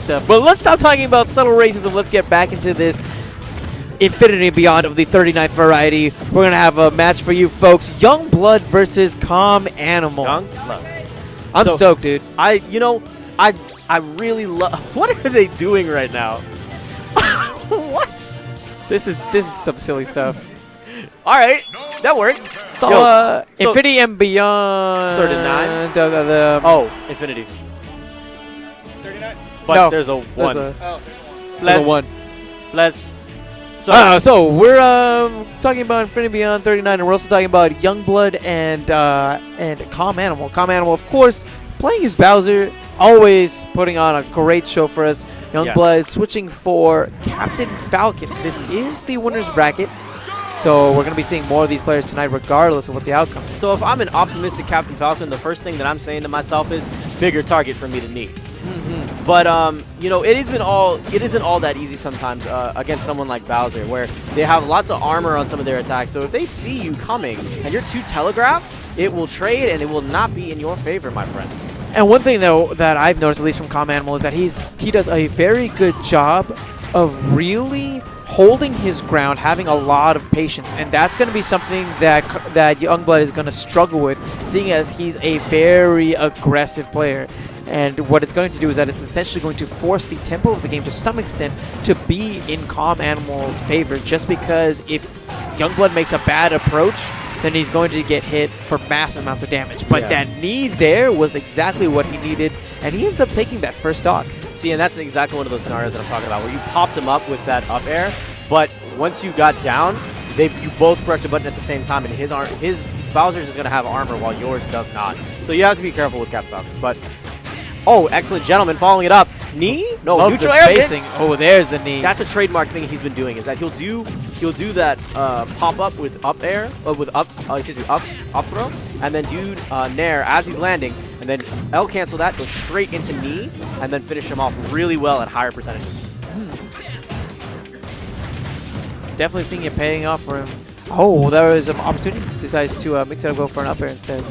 stuff. But let's stop talking about subtle racism. Let's get back into this Infinity and Beyond of the 39th variety. We're going to have a match for you folks. Youngblood versus CalmAnimal. Youngblood. I'm stoked, dude. I really love. What are they doing right now? What? This is some silly stuff. All right, that works. So, Infinity and Beyond. 39. Oh, Infinity. 39. But no, there's a 1. There's a 1. Let's. So we're talking about Infinity Beyond 39, and we're also talking about Youngblood and CalmAnimal. CalmAnimal, of course, playing as Bowser, always putting on a great show for us. Youngblood switching for Captain Falcon. This is the winner's bracket, so we're going to be seeing more of these players tonight regardless of what the outcome is. So if I'm an optimistic Captain Falcon, the first thing that I'm saying to myself is bigger target for me to need. But you know, it isn't all that easy sometimes against someone like Bowser, where they have lots of armor on some of their attacks. So if they see you coming and you're too telegraphed, it will trade and it will not be in your favor, my friend. And one thing though that I've noticed, at least from CalmAnimal, is that he does a very good job of really holding his ground, having a lot of patience, and that's going to be something that Youngblood is going to struggle with, seeing as he's a very aggressive player. And what it's going to do is that it's essentially going to force the tempo of the game to some extent to be in CalmAnimal's favor, just because if Youngblood makes a bad approach, then he's going to get hit for massive amounts of damage. But that knee there was exactly what he needed, and he ends up taking that first stock. See, and that's exactly one of those scenarios that I'm talking about, where you popped him up with that up air, but once you got down, you both pressed the button at the same time, and his Bowser's is going to have armor while yours does not. So you have to be careful with Captain Falcon. But oh, excellent, gentleman, following it up. Knee? No, love neutral the air. Spacing. Oh, there's the knee. That's a trademark thing he's been doing. Is that he'll do that pop up with up air, up throw, and then do nair as he's landing, and then L cancel that, go straight into knee, and then finish him off really well at higher percentages. Definitely seeing it paying off for him. Oh, there was an opportunity. Decides to mix it up, go for an up air instead.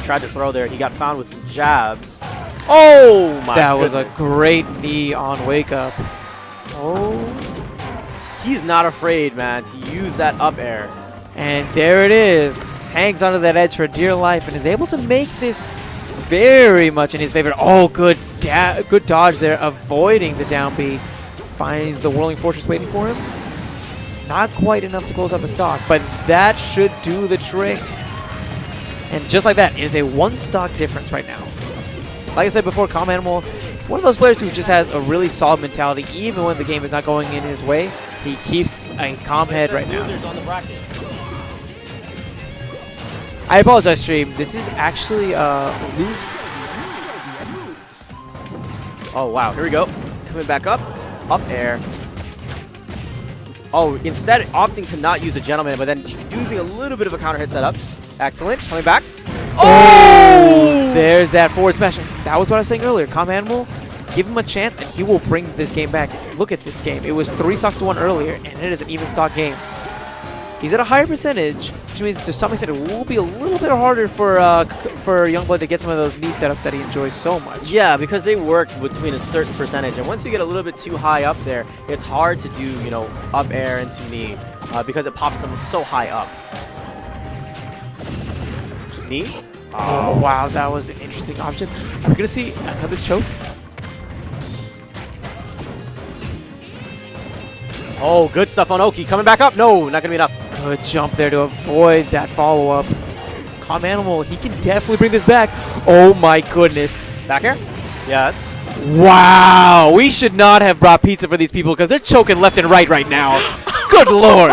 Tried to throw there. He got found with some jabs. Oh my That goodness. was a great knee on wake up. Oh. He's not afraid, man, to use that up air. And there it is. Hangs onto that edge for dear life and is able to make this very much in his favor. Oh, good dodge there, avoiding the down B. Finds the Whirling Fortress waiting for him. Not quite enough to close out the stock, but that should do the trick. And just like that, it is a 1 stock difference right now. Like I said before, CalmAnimal, one of those players who just has a really solid mentality, even when the game is not going in his way. He keeps a calm head right now. I apologize, stream. This is actually loose. Oh, wow. Here we go. Coming back up. Up air. Oh, instead opting to not use a gentleman, but then using a little bit of a counter hit setup. Excellent. Coming back. Oh! There's that forward smash. That was what I was saying earlier. CalmAnimal, give him a chance, and he will bring this game back. Look at this game. It was 3 stocks to 1 earlier, and it is an even stock game. He's at a higher percentage, which means to some extent it will be a little bit harder for Youngblood to get some of those knee setups that he enjoys so much. Yeah, because they work between a certain percentage, and once you get a little bit too high up there, it's hard to do, you know, up air into knee because it pops them so high up. Knee? Oh, wow, that was an interesting option. Are we going to see another choke? Oh, good stuff on Oki. Coming back up. No, not going to be enough. Good jump there to avoid that follow-up. CalmAnimal, he can definitely bring this back. Oh, my goodness. Back here? Yes. Wow, we should not have brought pizza for these people because they're choking left and right now. Good Lord.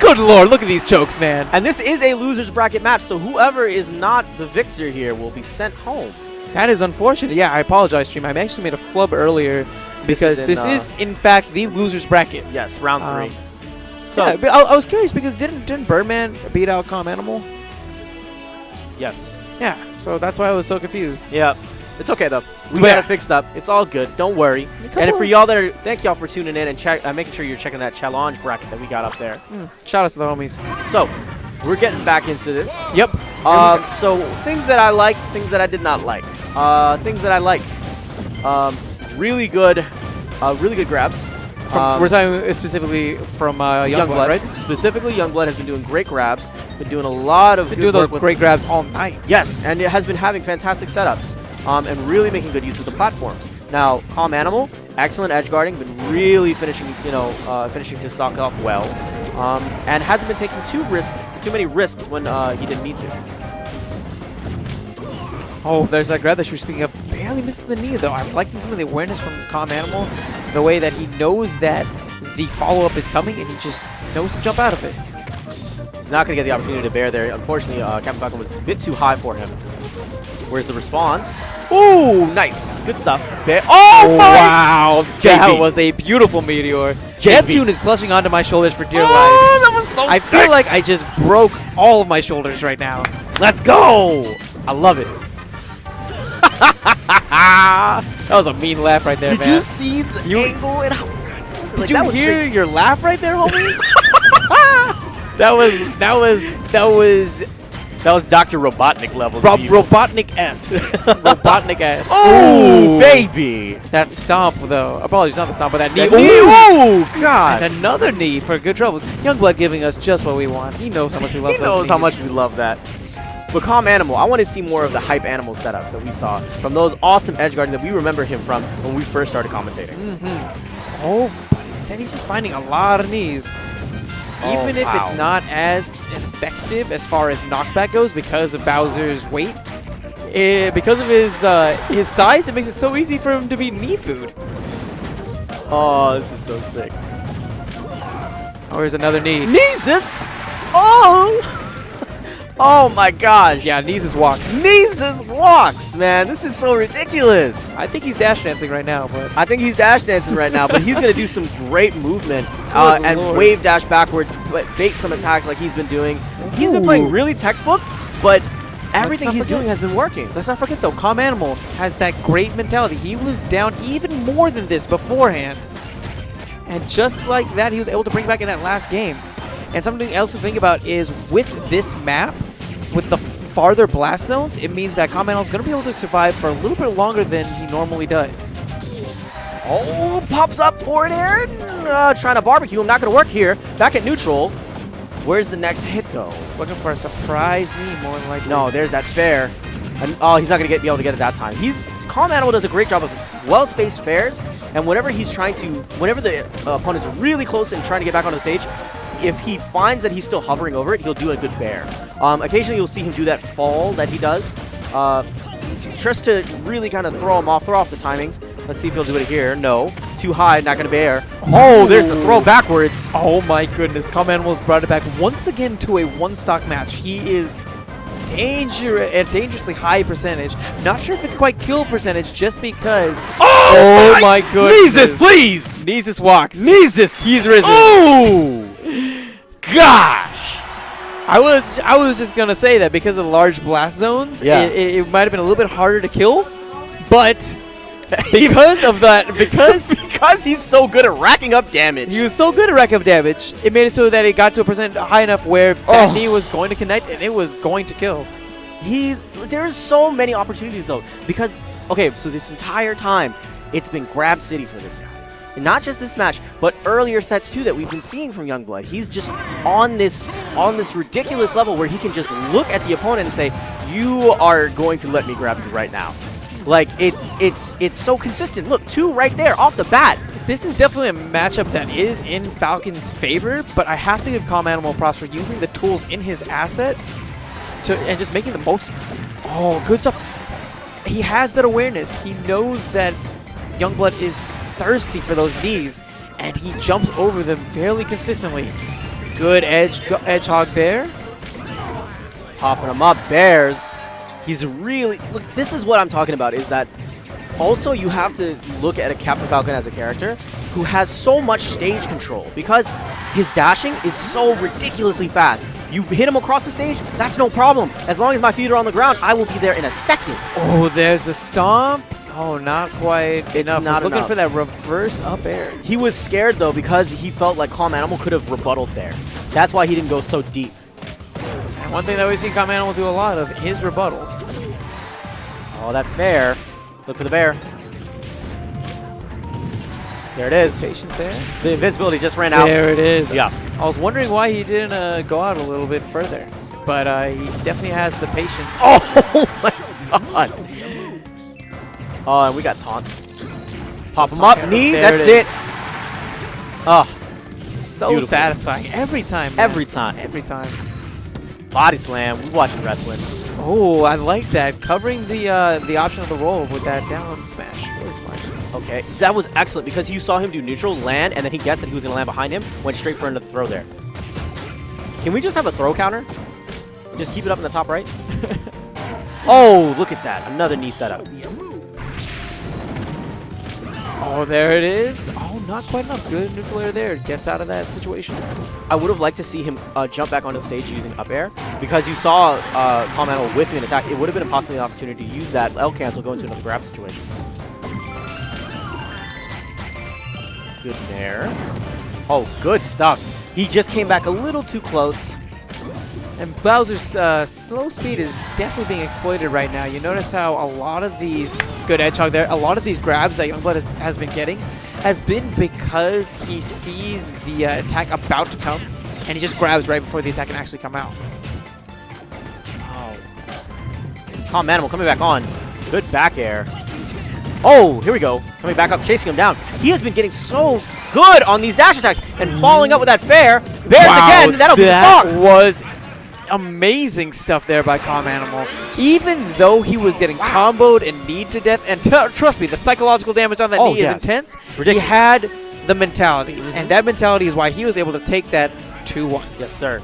Good Lord, look at these chokes, man. And this is a loser's bracket match, so whoever is not the victor here will be sent home. That is unfortunate. Yeah, I apologize, stream. I actually made a flub earlier because this is in fact, the loser's bracket. Yes, round 3. So yeah, but I was curious because didn't Birdman beat out CalmAnimal? Yes. Yeah, so that's why I was so confused. Yeah. It's okay, though. We got it fixed up. It's all good. Don't worry. And for y'all that are, thank y'all for tuning in and making sure you're checking that challenge bracket that we got up there. Shout out to the homies. So, we're getting back into this. Yep. So, things that I liked, things that I did not like. Things that I like. really good grabs. We're talking specifically from Youngblood, right? Specifically, Youngblood has been doing great grabs. Been doing a lot of good those work great grabs all night. Yes, and it has been having fantastic setups and really making good use of the platforms. Now, CalmAnimal, excellent edge guarding, been really finishing his stock off well, and hasn't been taking too many risks when he didn't need to. Oh, there's that grab that you were speaking of. Barely misses the knee, though. I'm liking some of the awareness from CalmAnimal, the way that he knows that the follow-up is coming, and he just knows to jump out of it. He's not going to get the opportunity to bear there. Unfortunately, Captain Falcon was a bit too high for him. Where's the response? Ooh, nice. Good stuff. Oh, wow. That JV. was a beautiful meteor. JV. Neptune is clutching onto my shoulders for dear life. That was so I sick. feel like I just broke all of my shoulders right now. Let's go. I love it. That was a mean laugh right there, Did man. you see the angle and how Did you hear your laugh right there, homie? That was Dr. Robotnik level. Robotnik-esque. Robotnik-esque. Oh, baby. That stomp, though. Apologies, not the stomp, but that knee. Oh, God. And another knee for good troubles. Youngblood giving us just what we want. He knows how much we love He those knows how knees. much we love that. But CalmAnimal, I want to see more of the hype animal setups that we saw from those awesome edge guarding that we remember him from when we first started commentating. Oh, but instead he's just finding a lot of knees. Even if it's not as effective as far as knockback goes because of Bowser's weight, because of his size, it makes it so easy for him to be knee food. Oh, this is so sick. Oh, here's another knee. Kneesus! Oh! Oh my gosh. Yeah, Kneesus walks. Kneesus walks, man. This is so ridiculous. I think he's dash dancing right now, but I think he's dash dancing right now, but he's going to do some great movement and Lord. wave dash backwards, but bait some attacks like he's been doing. He's been playing really textbook, but everything he's doing has been working. Let's not forget, though, CalmAnimal has that great mentality. He was down even more than this beforehand. And just like that, he was able to bring back in that last game. And something else to think about is with this map, with the farther blast zones, it means that CalmAnimal is going to be able to survive for a little bit longer than he normally does. Oh, pops up forward air. Trying to barbecue him. Not going to work here. Back at neutral. Where's the next hit go? He's looking for a surprise knee, more than likely. No, there's that fair. And, oh, he's not going to be able to get it that time. CalmAnimal does a great job of well-spaced fairs, and whenever the opponent's really close and trying to get back onto the stage, if he finds that he's still hovering over it, he'll do a good bear. Occasionally, you'll see him do that fall that he does, just to really kind of throw off the timings. Let's see if he'll do it here. No. Too high, not going to bear. Oh, there's the throw backwards. Oh my goodness, CalmAnimal's brought it back once again to a one-stock match. He is at dangerously high percentage. Not sure if it's quite kill percentage, just because. Oh my goodness! Kneesus, please! Kneesus walks. Kneesus! He's risen. Oh! Gosh! I was just gonna say that because of the large blast zones, it might have been a little bit harder to kill, but because of that, because he's so good at racking up damage. he was so good at rack up damage, it made it so that it got to a percent high enough where that knee was going to connect and it was going to kill. There's so many opportunities though, because okay, so this entire time it's been grab city for this guy. And not just this match, but earlier sets too that we've been seeing from Youngblood. He's just on this ridiculous level where he can just look at the opponent and say, "You are going to let me grab you right now." Like it's so consistent. Look, 2 right there off the bat. This is definitely a matchup that is in Falcon's favor, but I have to give CalmAnimal props for using the tools in his asset and just making the most. Oh, good stuff. He has that awareness. He knows that Youngblood is thirsty for those knees, and he jumps over them fairly consistently. Good edge hog there. Popping him up, bears. He's really... Look, this is what I'm talking about, is that also you have to look at a Captain Falcon as a character who has so much stage control because his dashing is so ridiculously fast. You hit him across the stage, that's no problem. As long as my feet are on the ground, I will be there in a second. Oh, there's the stomp. Oh, not quite enough. Not looking enough. for that reverse up air. He was scared, though, because he felt like CalmAnimal could have rebutted there. That's why he didn't go so deep. And one thing that we've seen CalmAnimal do a lot of is rebuttals. Oh, that fair. Look for the bear. There it is. Patience there. The invincibility just ran out. There it is. Yeah. I was wondering why he didn't go out a little bit further, but he definitely has the patience. Oh my god. Oh, and we got taunts. Pop him up, knee, that's it. Oh, so beautiful. satisfying every time. Man. Every time. Every time. Body slam. We watching wrestling. Oh, I like that. Covering the option of the roll with that down smash. Really smart. Okay, that was excellent because you saw him do neutral, land, and then he guessed that he was going to land behind him, went straight for another throw there. Can we just have a throw counter? Just keep it up in the top right? Oh, look at that. Another knee setup. Oh, there it is. Oh, not quite enough. Good neutral air there. Gets out of that situation. I would have liked to see him jump back onto the stage using up air because you saw CalmAnimal whiffing an attack. It would have been possibly an opportunity to use that L cancel, go into another grab situation. Good there. Oh, good stuff. He just came back a little too close. And Bowser's slow speed is definitely being exploited right now. You notice how a lot of these, good edge hog there, a lot of these grabs that Youngblood has been getting has been because he sees the attack about to come, and he just grabs right before the attack can actually come out. Oh. CalmAnimal coming back on. Good back air. Oh, here we go. Coming back up, chasing him down. He has been getting so good on these dash attacks and following up with that fair. There's again. That'll be the stock. That was amazing stuff there by CalmAnimal. Even though he was getting comboed and kneed to death, and trust me, the psychological damage on that knee is intense. He had the mentality, and that mentality is why he was able to take that 2-1. Yes, sir.